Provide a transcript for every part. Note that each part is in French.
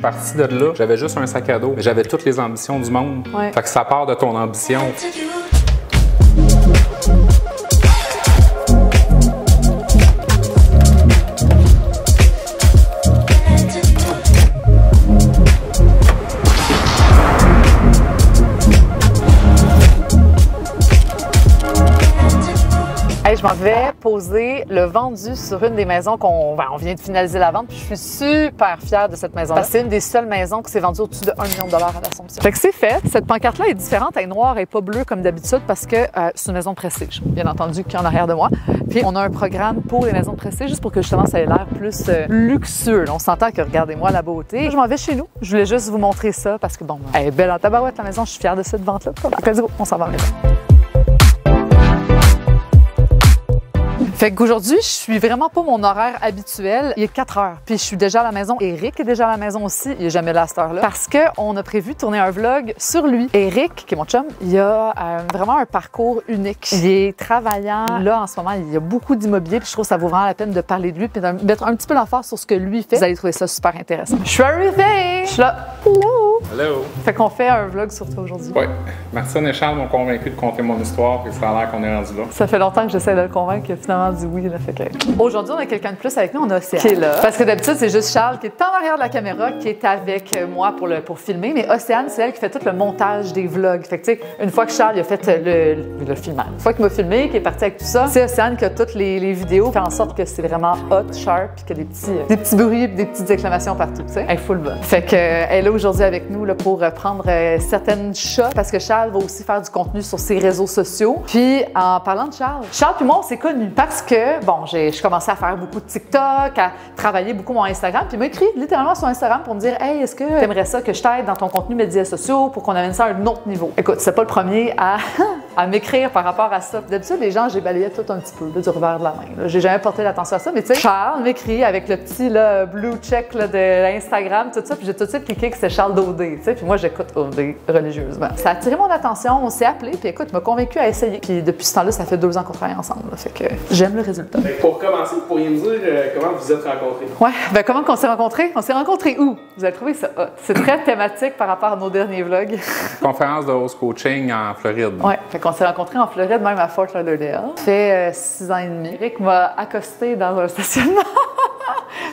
Parti de là, j'avais juste un sac à dos, mais j'avais toutes les ambitions du monde. Ouais. Fait que ça part de ton ambition. Hey, je m'en vais poser le vendu sur une des maisons qu'on on vient de finaliser la vente. Puis je suis super fière de cette maison-là. C'est une des seules maisons qui s'est vendue au-dessus de 1 million de dollars à l'Assomption. Fait que c'est fait. Cette pancarte-là est différente. Elle est noire et pas bleue comme d'habitude parce que c'est une maison de prestige, bien entendu, qui est en arrière de moi. Puis on a un programme pour les maisons de prestige juste pour que justement ça ait l'air plus luxueux. On s'entend que regardez-moi la beauté. Je m'en vais chez nous. Je voulais juste vous montrer ça parce que bon, elle est belle en tabarouette la maison. Je suis fière de cette vente-là. Let's go, on s'en va à la maison. Fait qu'aujourd'hui, je suis vraiment pas mon horaire habituel. Il est 4 heures, puis je suis déjà à la maison. Eric est déjà à la maison aussi. Il est jamais là à cette heure-là. Parce qu'on a prévu de tourner un vlog sur lui. Eric, qui est mon chum, il a vraiment un parcours unique. Il est travaillant. Là, en ce moment, il y a beaucoup d'immobilier, puis je trouve que ça vaut vraiment la peine de parler de lui, puis de mettre un petit peu l'emphase sur ce que lui fait. Vous allez trouver ça super intéressant. Je suis arrivée! Je suis là. Hello! Hello! Fait qu'on fait un vlog sur toi aujourd'hui. Oui. Martine et Charles m'ont convaincu de compter mon histoire, et ça a l'air qu'on est rendu là. Ça fait longtemps que j'essaie de le convaincre, qu'il a finalement dit oui. Là, fait que... Aujourd'hui, on a quelqu'un de plus avec nous, on a Océane. Qui est là. Parce que d'habitude, c'est juste Charles qui est en arrière de la caméra, qui est avec moi pour filmer. Mais Océane, c'est elle qui fait tout le montage des vlogs. Fait que, tu sais, une fois que Charles a fait le filmage, une fois qu'il m'a filmé, qu'il est parti avec tout ça, c'est Océane qui a toutes les vidéos, fait en sorte que c'est vraiment hot, sharp, puis qu'il y a des petits bruits et des petites exclamations partout. Tu sais, elle est full bonne. Fait que, elle est là aujourd'hui avec nous là, pour prendre certaines shots, parce que Charles va aussi faire du contenu sur ses réseaux sociaux. Puis, en parlant de Charles puis moi, on s'est connus parce que, bon, je commençais à faire beaucoup de TikTok, à travailler beaucoup mon Instagram, puis il m'a écrit littéralement sur Instagram pour me dire « Hey, est-ce que tu aimerais ça que je t'aide dans ton contenu médias sociaux pour qu'on amène ça à un autre niveau? » Écoute, c'est pas le premier à m'écrire par rapport à ça. D'habitude, les gens, j'ai balayé tout un petit peu, là, du revers de la main. J'ai jamais porté l'attention à ça, mais tu sais, Charles m'écrit avec le petit là, blue check là, de Instagram, tout ça, puis j'ai tout de suite cliqué que c'est Charles d'OD, tu sais, puis moi, j'écoute OD religieusement. Ça a attiré mon attention, on s'est appelé, puis écoute, il m'a convaincu à essayer. Puis depuis ce temps-là, ça fait 2 ans qu'on travaille ensemble, là, fait que j'aime le résultat. Pour commencer, vous pourriez me dire comment vous êtes rencontrés? Ouais, ben comment qu'on s'est rencontrés? On s'est rencontrés où? Vous allez trouver ça hot. C'est très thématique par rapport à nos derniers vlogs. Conférence de house coaching en Floride. Ouais, fait qu'on s'est rencontrés en Floride, même à Fort Lauderdale. Ça fait 6 ans et demi. Eric m'a accosté dans un stationnement.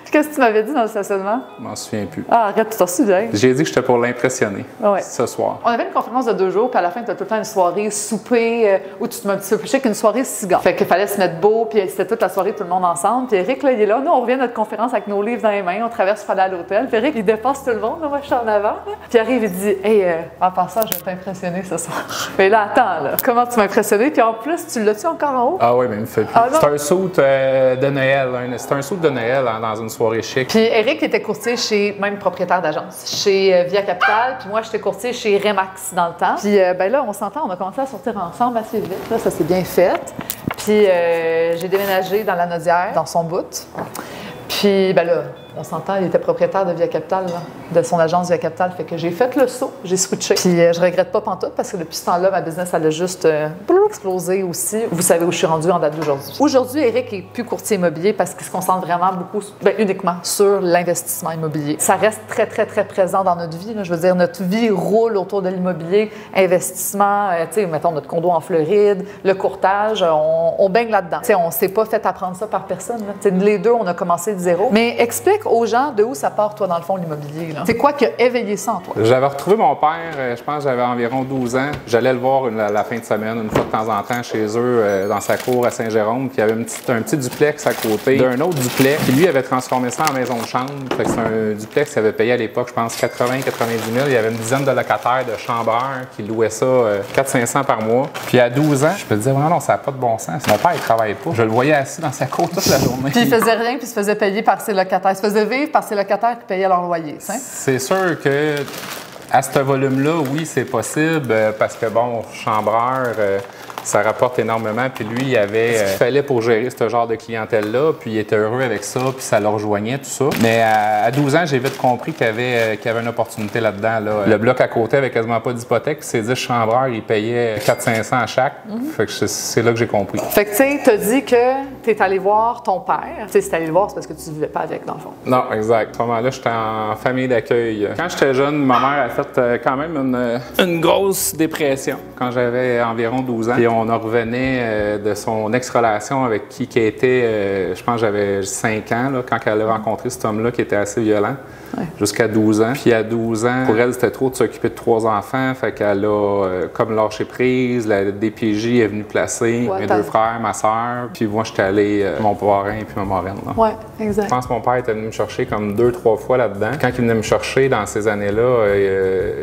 Puis qu'est-ce que tu m'avais dit dans le stationnement? Je m'en souviens plus. Ah, arrête, tu t'en souviens? J'ai dit que j'étais pour l'impressionner ce soir. On avait une conférence de 2 jours, puis à la fin, tu as tout le temps une soirée souper où tu te mets un petit peu plus chic qu'une soirée cigare. Fait qu'il fallait se mettre beau, puis c'était toute la soirée, tout le monde ensemble. Puis Eric, là, il est là. Nous, on revient de notre conférence avec nos livres dans les mains, on traverse pour aller à l'hôtel. Puis Eric, il dépasse tout le monde, là, moi, je suis en avant. Là. Puis il arrive, il dit Hey, en passant, je vais t'impressionner ce soir. Mais là, attends, là, comment tu m'as impressionné? Puis en plus, tu l'as-tu encore en haut? Ah oui, mais il me fait plus. C'est un suit de Noël. C'est un suit de Noël dans une soirée chic. Puis Eric était courtier chez, même propriétaire d'agence, chez Via Capital. Puis moi, j'étais courtier chez Remax dans le temps. Puis ben là, on s'entend, on a commencé à sortir ensemble assez vite. Là, ça s'est bien fait. Puis j'ai déménagé dans la Naudière, dans son bout. Puis ben là, on s'entend, il était propriétaire de Via Capital, là, de son agence Via Capital. Fait que j'ai fait le saut, j'ai switché. Puis je regrette pas pantoute parce que depuis ce temps-là, ma business, elle a juste explosé aussi. Vous savez où je suis rendue en date d'aujourd'hui. Aujourd'hui, Eric est plus courtier immobilier parce qu'il se concentre vraiment beaucoup, uniquement sur l'investissement immobilier. Ça reste très, très, très présent dans notre vie. Là. Je veux dire, notre vie roule autour de l'immobilier, investissement, tu sais, mettons notre condo en Floride, le courtage, on baigne là-dedans. Tu sais, on s'est pas fait apprendre ça par personne. Là. Tu sais, les deux, on a commencé de zéro. Mais explique aux gens de où ça part, toi, dans le fond, l'immobilier. C'est quoi qui a éveillé ça en toi? J'avais retrouvé mon père, je pense que j'avais environ 12 ans. J'allais le voir la fin de semaine, une fois de temps en temps, chez eux, dans sa cour à Saint-Jérôme. Puis il y avait un petit duplex à côté d'un autre duplex. Puis lui avait transformé ça en maison de chambre. Fait que c'est un duplex qu'il avait payé à l'époque, je pense, 80-90 000. Il y avait une dizaine de locataires de chambreurs qui louaient ça 400-500 par mois. Puis à 12 ans, je me disais, non, ça n'a pas de bon sens. Mon père, il travaillait pas. Je le voyais assis dans sa cour toute la journée. Puis il faisait rien, puis il se faisait payer par ses locataires. Il se faisait vivre par ses locataires qui payaient leur loyer. C'est sûr que à ce volume-là, oui, c'est possible parce que, bon, chambreur, ça rapporte énormément. Puis lui, il y avait ce qu'il fallait pour gérer ce genre de clientèle-là. Puis il était heureux avec ça, puis ça le rejoignait, tout ça. Mais à 12 ans, j'ai vite compris qu'il y avait une opportunité là-dedans. Là. Le bloc à côté avait quasiment pas d'hypothèque. Puis ces 10 chambreurs, ils payaient 400-500 à chaque. Fait que c'est là que j'ai compris. Fait que tu sais, t'as dit que tu es allé voir ton père. Tu sais, si tu allé le voir, c'est parce que tu ne vivais pas avec, dans le fond. Non, exact. À ce moment-là, j'étais en famille d'accueil. Quand j'étais jeune, ma mère a fait quand même une grosse dépression quand j'avais environ 12 ans. Puis on en revenait de son ex-relation avec qui était, je pense que j'avais 5 ans, là, quand elle a rencontré cet homme-là qui était assez violent. Ouais. Jusqu'à 12 ans. Puis à 12 ans, pour elle, c'était trop de s'occuper de 3 enfants. Fait qu'elle a comme lâché prise. La DPJ est venue placer mes 2 frères, ma soeur. Puis moi, j'étais allé mon parrain et puis ma marraine. Oui, exact. Je pense que mon père était venu me chercher comme 2-3 fois là-dedans. Quand il venait me chercher dans ces années-là,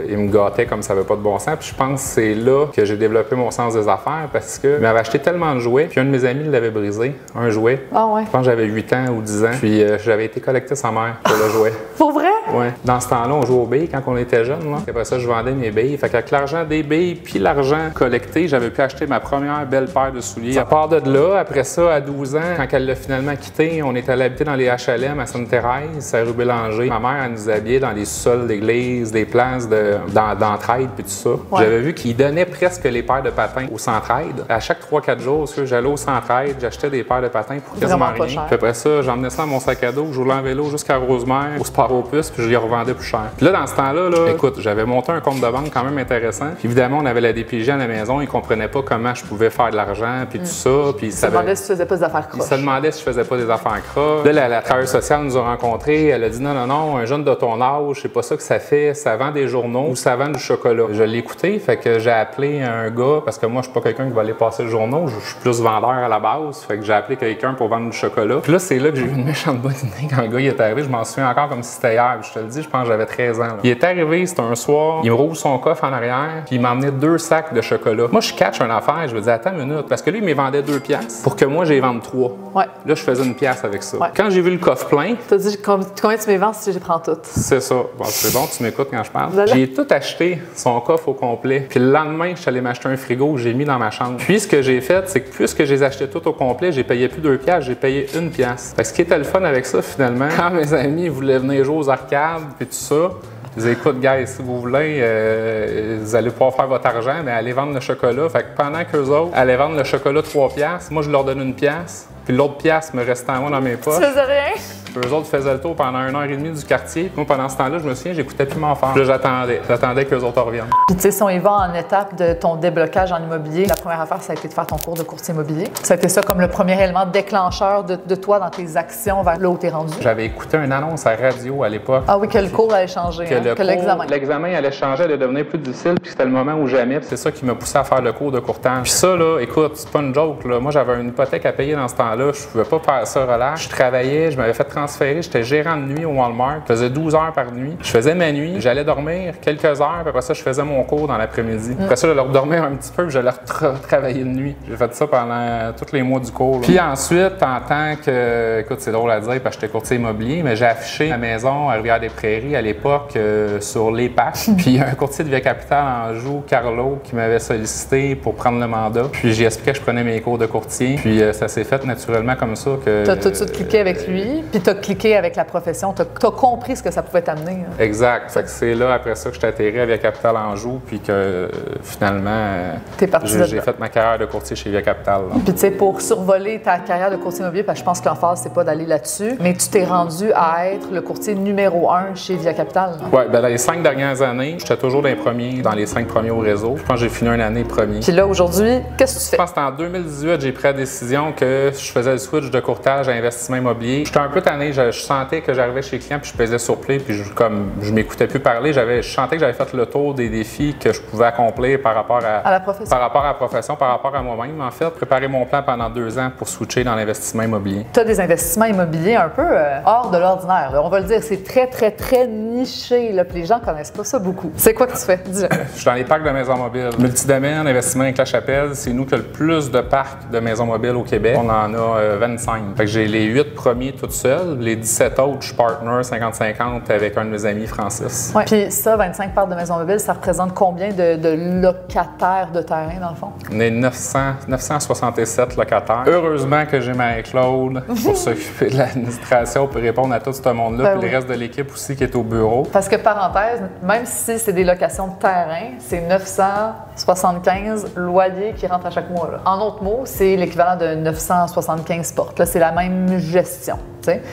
il me gâtait comme ça n'avait pas de bon sens. Puis je pense que c'est là que j'ai développé mon sens des affaires parce qu'il m'avait acheté tellement de jouets. Puis un de mes amis l'avait brisé, un jouet. Ah ouais. Je pense que j'avais 8 ans ou 10 ans. Puis j'avais été collecter sa mère pour le jouet. Pour vrai? Oui. Dans ce temps-là, on jouait aux billes quand on était jeunes. Après ça, je vendais mes billes. Fait qu'avec l'argent des billes puis l'argent collecté, j'avais pu acheter ma première belle paire de souliers. Ça part de là. Après ça, à 12 ans, quand elle l'a finalement quitté, on est allé habiter dans les HLM à Sainte-Thérèse, à rue Bélanger. Ma mère, elle nous habillait dans les sols d'église, des places d'entraide puis tout ça. Ouais. J'avais vu qu'il donnait presque les paires de patins au Centraide. À chaque 3-4 jours, j'allais au Centraide, j'achetais des paires de patins pour quasiment rien. Puis après ça, j'emmenais ça dans mon sac à dos, je roulais en vélo jusqu'à Rosemère, au Sport Opus, puis je les revendais plus cher. Puis là, dans ce temps-là, écoute, j'avais monté un compte de banque quand même intéressant. Puis évidemment, on avait la DPJ à la maison, ils comprenaient pas comment je pouvais faire de l'argent, puis tout ça. Puis ils se demandaient si tu faisais pas des affaires croches. Ils se demandaient si je faisais pas des affaires croches. Là, la travailleuse sociale nous a rencontrés, elle a dit non, un jeune de ton âge, c'est pas ça que ça fait, ça vend des journaux ou ça vend du chocolat. Je l'ai écouté, fait que j'ai appelé un gars, parce que moi, je suis pas quelqu'un qui va aller passer le journaux, je suis plus vendeur à la base, fait que j'ai appelé quelqu'un pour vendre du chocolat. Puis là, c'est là que j'ai eu une méchante bonne idée quand le gars il est arrivé, je m'en souviens encore comme si c'était hier, je te le dis, je pense que j'avais 13 ans. Là. Il est arrivé, c'était un soir, il me roule son coffre en arrière, puis il m'a emmené 2 sacs de chocolat. Moi, je catch une affaire, je me dis attends une minute, parce que lui, il me vendait 2 piastres pour que moi, j'y vende 3. Ouais. Là, je faisais 1 piastre avec ça. Ouais. Quand j'ai vu le coffre plein, t'as dit combien tu me vends si je les prends toutes? C'est ça. Bon, c'est bon, tu m'écoutes quand je parle. J'ai tout acheté, son coffre au complet. Puis le lendemain, je suis allé m'acheter un frigo que j'ai mis dans ma chambre. Puis ce que j'ai fait, c'est que puisque je les achetais tout au complet, j'ai payé plus 2 piastres, j'ai payé 1 piastre. Fait que ce qui était le fun avec ça, finalement, quand mes amis voulaient venir jouer aux arcades puis tout ça, je disais, écoute, gars, si vous voulez, vous allez pouvoir faire votre argent, mais allez vendre le chocolat. Fait que pendant qu'eux autres allaient vendre le chocolat 3 piastres, moi, je leur donne 1 piastre. Puis l'autre piastre me restait à moi dans mes poches. Tu faisais rien? Puis eux autres faisaient le tour pendant 1h30 du quartier. Puis moi, pendant ce temps-là, je me souviens, j'écoutais plus m'en faire. Puis là, j'attendais qu'eux autres reviennent. Puis tu sais, si on y va en étape de ton déblocage en immobilier, la première affaire, ça a été de faire ton cours de courtier immobilier. Ça a été ça comme le premier élément déclencheur de toi dans tes actions vers là où tu es rendu. J'avais écouté une annonce à radio à l'époque. Ah oui, que le cours allait changer, que l'examen. L'examen allait changer, allait devenir plus difficile, puis c'était le moment où jamais. Puis c'est ça qui m'a poussé à faire le cours de courtage. Puis ça, là, écoute, c'est pas une joke, là. Moi, j'avais une hypothèque à payer dans ce temps-là. Je pouvais pas faire ça relax. Je travaillais, je m'avais fait transférer, j'étais gérant de nuit au Walmart. Je faisais 12 heures par nuit. Je faisais ma nuit, j'allais dormir quelques heures, puis après ça, je faisais mon cours dans l'après-midi. Après ça, j'allais redormir un petit peu, puis j'allais travailler de nuit. J'ai fait ça pendant tous les mois du cours. Là. Puis ensuite, en tant que, écoute, c'est drôle à dire parce que j'étais courtier immobilier, mais j'ai affiché ma maison à Rivière-des-Prairies à l'époque sur les PAC. Puis un courtier de Via Capitale en Anjou, Carlo, qui m'avait sollicité pour prendre le mandat. Puis j'ai expliqué que je prenais mes cours de courtier. Puis ça s'est fait naturellement comme ça que... Tu as tout de suite cliqué avec lui, puis tu as cliqué avec la profession. Tu as compris ce que ça pouvait t'amener. Hein. Exact. Fait que c'est là, après ça, que je suis atterri à Via Capitale Anjou, puis que finalement, j'ai fait ma carrière de courtier chez Via Capitale. Là. Puis tu sais, pour survoler ta carrière de courtier immobilier, parce que je pense que l'emphase, c'est pas d'aller là-dessus, mais tu t'es rendu à être le courtier numéro 1 chez Via Capitale. Oui, bien dans les 5 dernières années, j'étais toujours dans les 5 premiers au réseau. Je pense que j'ai fini une année premier. Puis là, aujourd'hui, qu'est-ce que tu fais? Je pense que en 2018, j'ai pris la décision que je faisais le switch de courtage à investissement immobilier. J'étais un peu tanné, je sentais que j'arrivais chez les clients puis je pesais sur play puis je m'écoutais plus parler. Je sentais que j'avais fait le tour des défis que je pouvais accomplir par rapport à la profession. Par rapport à la profession, par rapport à moi-même, en fait. Préparer mon plan pendant 2 ans pour switcher dans l'investissement immobilier. Tu as des investissements immobiliers un peu hors de l'ordinaire. On va le dire, c'est très, très, très niché. Là, puis les gens ne connaissent pas ça beaucoup. C'est quoi que tu fais? Dis-le. Je suis dans les parcs de maisons mobiles. Multidomaine, investissement avec la Chapelle, c'est nous qui avons le plus de parcs de maisons mobiles au Québec. On en a 25. Fait que j'ai les 8 premiers toutes seules. mobile. Les 17 autres, je suis partner 50-50 avec un de mes amis, Francis. Oui. Puis ça, 25 parcs de maison mobile, ça représente combien de locataires de terrain, dans le fond? On est 967 locataires. Heureusement que j'ai Marie-Claude pour s'occuper de l'administration, pour répondre à tout ce monde-là, puis le reste de l'équipe aussi qui est au bureau. Parce que, parenthèse, même si c'est des locations de terrain, c'est 975 loyers qui rentrent à chaque mois. Là. En autres mots, c'est l'équivalent de 975 portes. Là, c'est la même gestion.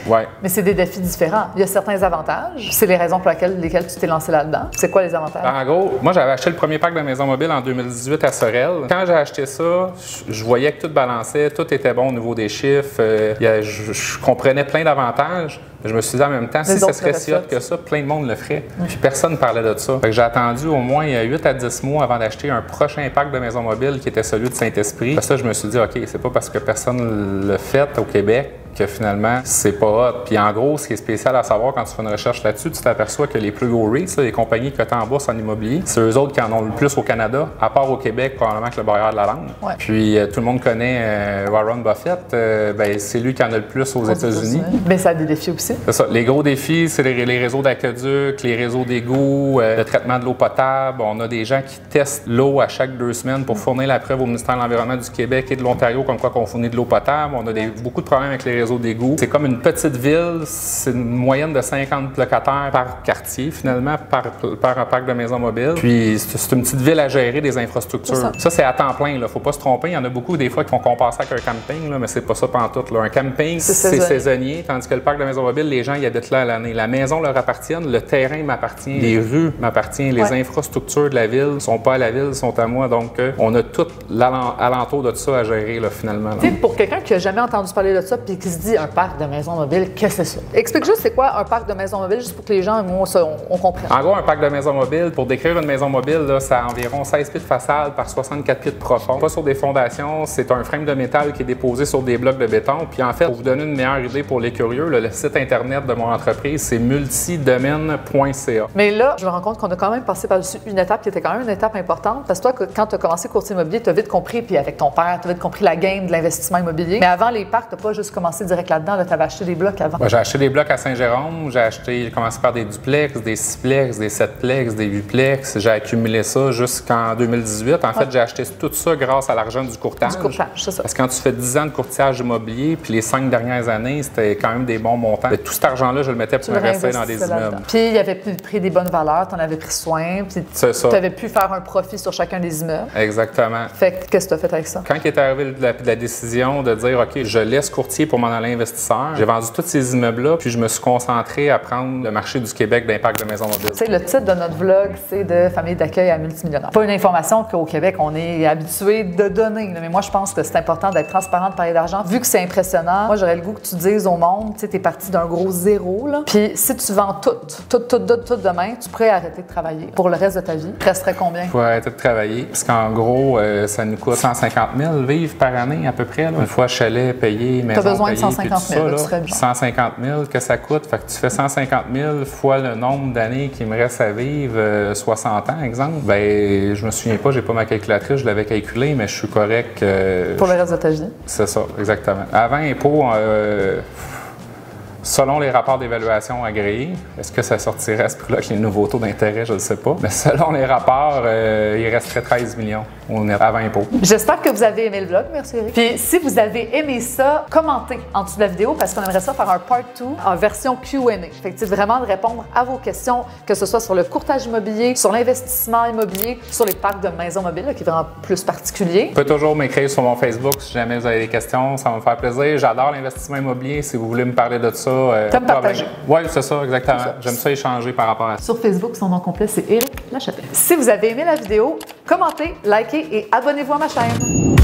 Ouais. Mais c'est des défis différents. Il y a certains avantages. C'est les raisons pour lesquelles tu t'es lancé là-dedans. C'est quoi les avantages? En gros, moi, j'avais acheté le premier parc de maison mobile en 2018 à Sorel. Quand j'ai acheté ça, je voyais que tout balançait, tout était bon au niveau des chiffres. Je comprenais plein d'avantages. Je me suis dit en même temps, si ça serait si hot que ça, plein de monde le ferait. Puis personne ne parlait de ça. Fait que j'ai attendu au moins 8 à 10 mois avant d'acheter un prochain parc de maison mobile qui était celui de Saint-Esprit. Parce que là, je me suis dit, OK, c'est pas parce que personne le fait au Québec que finalement, c'est pas hot. Puis en gros, ce qui est spécial à savoir quand tu fais une recherche là-dessus, tu t'aperçois que les plus gros REITs, les compagnies cotées en bourse en immobilier, c'est eux autres qui en ont le plus au Canada, à part au Québec, probablement que le barrière de la langue. Ouais. Puis tout le monde connaît Warren Buffett, ben, c'est lui qui en a le plus aux États-Unis. Mais ça a des défis aussi. C'est ça. Les gros défis, c'est les réseaux d'aqueduc, les réseaux d'égouts, le traitement de l'eau potable. On a des gens qui testent l'eau à chaque 2 semaines pour fournir la preuve au ministère de l'Environnement du Québec et de l'Ontario comme quoi qu'on fournit de l'eau potable. On a beaucoup de problèmes avec les réseaux d'égouts. C'est comme une petite ville, c'est une moyenne de 50 locataires par quartier, finalement, par un parc de maison mobile. Puis c'est une petite ville à gérer des infrastructures. Ça c'est à temps plein, il ne faut pas se tromper. Il y en a beaucoup des fois qui font comparer ça avec un camping, là, mais c'est pas ça pantoute. Là. Un camping, c'est saisonnier, tandis que le parc de maison mobile, les gens y habitent là à l'année. La maison leur appartient, le terrain m'appartient, les rues m'appartiennent, les infrastructures de la ville ne sont pas à la ville, sont à moi. Donc on a tout l'alentour de ça à gérer, là, finalement. Là. Pour quelqu'un qui n'a jamais entendu parler de ça puis qui se dit un parc de maison mobile, qu'est-ce que c'est ça? Explique juste c'est quoi un parc de maison mobile, juste pour que les gens, on comprenne. En gros, un parc de maison mobile, pour décrire une maison mobile, là, ça a environ 16 pieds de façade par 64 pieds de profond. Pas sur des fondations, c'est un frame de métal qui est déposé sur des blocs de béton. Puis en fait, pour vous donner une meilleure idée pour les curieux, là, le site internet de mon entreprise, c'est multidomaine.ca. Mais là, je me rends compte qu'on a quand même passé par-dessus une étape qui était quand même une étape importante. Parce que toi, quand tu as commencé courtier immobilier, tu as vite compris, puis avec ton père, tu as vite compris la game de l'investissement immobilier. Mais avant les parcs, tu n'as pas juste commencé direct là-dedans, tu avais acheté des blocs avant. Ouais, j'ai acheté des blocs à Saint-Jérôme, j'ai commencé par des duplex, des sixplex, des septplex, des huitplex. J'ai accumulé ça jusqu'en 2018. En fait, j'ai acheté tout ça grâce à l'argent du courtage. Du courtage, c'est ça. Parce que quand tu fais 10 ans de courtage immobilier, puis les 5 dernières années, c'était quand même des bons montants. Mais tout cet argent-là, je le mettais pour investir dans des immeubles. Puis, il avait pris des bonnes valeurs, tu en avais pris soin, puis tu avais pu faire un profit sur chacun des immeubles. Exactement. Fait que, qu'est-ce que tu as fait avec ça? Quand il est arrivé la décision de dire, OK, je laisse courtier pour m'en aller investisseur, j'ai vendu tous ces immeubles-là, puis je me suis concentré à prendre le marché du Québec d'impact de maison mobile. Tu sais, le titre de notre vlog, c'est de famille d'accueil à multimillionnaire. Pas une information qu'au Québec, on est habitué de donner. Mais moi, je pense que c'est important d'être transparent, de parler d'argent. Vu que c'est impressionnant, moi, j'aurais le goût que tu dises au monde, tu sais, t'es parti d'un gros zéro, là. Puis si tu vends tout demain, tu pourrais arrêter de travailler pour le reste de ta vie. Il resterait combien? Je pourrais arrêter de travailler. Parce qu'en gros, ça nous coûte 150 000 vivre par année à peu près. Là. Une fois chalet payé, maison payée, besoin de 150 000, tout ça, tu serais bien. 150 000 que ça coûte. Fait que tu fais 150 000 fois le nombre d'années qu'il me reste à vivre, 60 ans, exemple. Ben, je me souviens pas, j'ai pas ma calculatrice, je l'avais calculé, mais je suis correct. Pour le reste de ta vie? C'est ça, exactement. Avant impôt, selon les rapports d'évaluation agréés, est-ce que ça sortirait à ce prix-là avec les nouveaux taux d'intérêt? Je ne sais pas. Mais selon les rapports, il resterait 13 millions avant impôt. J'espère que vous avez aimé le vlog. Merci, Eric. Puis si vous avez aimé ça, commentez en dessous de la vidéo parce qu'on aimerait ça faire un part 2 en version Q&A. Fait que vraiment de répondre à vos questions, que ce soit sur le courtage immobilier, sur l'investissement immobilier, sur les parcs de maisons mobiles, qui est vraiment plus particulier. Vous pouvez toujours m'écrire sur mon Facebook si jamais vous avez des questions. Ça va me faire plaisir. J'adore l'investissement immobilier. Si vous voulez me parler de ça, T'aimes partager. Oui, c'est ça, exactement. J'aime ça échanger par rapport à ça. Sur Facebook, son nom complet, c'est Éric Lachapelle. Si vous avez aimé la vidéo, commentez, likez et abonnez-vous à ma chaîne.